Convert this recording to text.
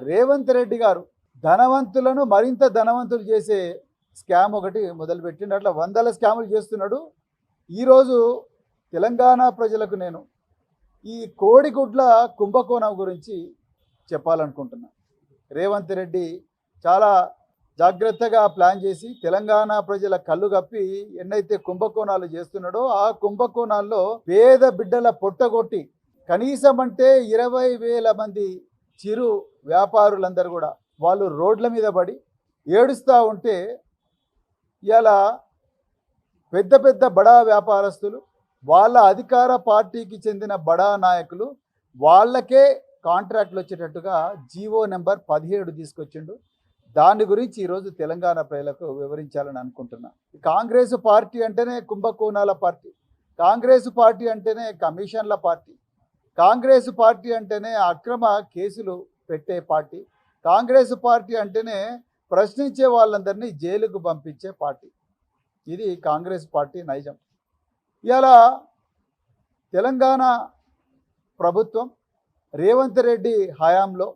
రేవంత్ రెడ్డి గారు ధనవంతులను మరింత ధనవంతులు చేసే స్కామ్ ఒకటి మొదలుపెట్టిండు. అట్లా వందల స్కాములు చేస్తున్నాడు. ఈరోజు తెలంగాణ ప్రజలకు నేను ఈ కోడిగుడ్ల కుంభకోణం గురించి చెప్పాలనుకుంటున్నా. రేవంత్ రెడ్డి చాలా జాగ్రత్తగా ప్లాన్ చేసి తెలంగాణ ప్రజల కళ్ళు కప్పి ఎన్నైతే కుంభకోణాలు చేస్తున్నాడో ఆ కుంభకోణాల్లో పేద బిడ్డల పొట్టగొట్టి కనీసం అంటే 20,000 మంది చిరు వ్యాపారులందరూ కూడా వాళ్ళు రోడ్ల మీద పడి ఏడుస్తూ ఉంటే ఇలా పెద్ద పెద్ద బడా వ్యాపారస్తులు వాళ్ళ అధికార పార్టీకి చెందిన బడా నాయకులు వాళ్ళకే కాంట్రాక్ట్లు వచ్చేటట్టుగా జీవో నెంబర్ 17 తీసుకొచ్చిండు. దాని గురించి ఈరోజు తెలంగాణ ప్రజలకు వివరించాలని అనుకుంటున్నా. కాంగ్రెస్ పార్టీ అంటేనే కుంభకోణాల పార్టీ, కాంగ్రెస్ పార్టీ అంటేనే కమిషన్ల పార్టీ, కాంగ్రెస్ పార్టీ అంటేనే అక్రమ కేసులు పెట్టే పార్టీ, కాంగ్రెస్ పార్టీ అంటేనే ప్రశ్నించే వాళ్ళందరినీ జైలుకు పంపించే పార్టీ. ఇది కాంగ్రెస్ పార్టీ నైజం. ఇలా తెలంగాణ ప్రభుత్వం రేవంత్ రెడ్డి హయాంలో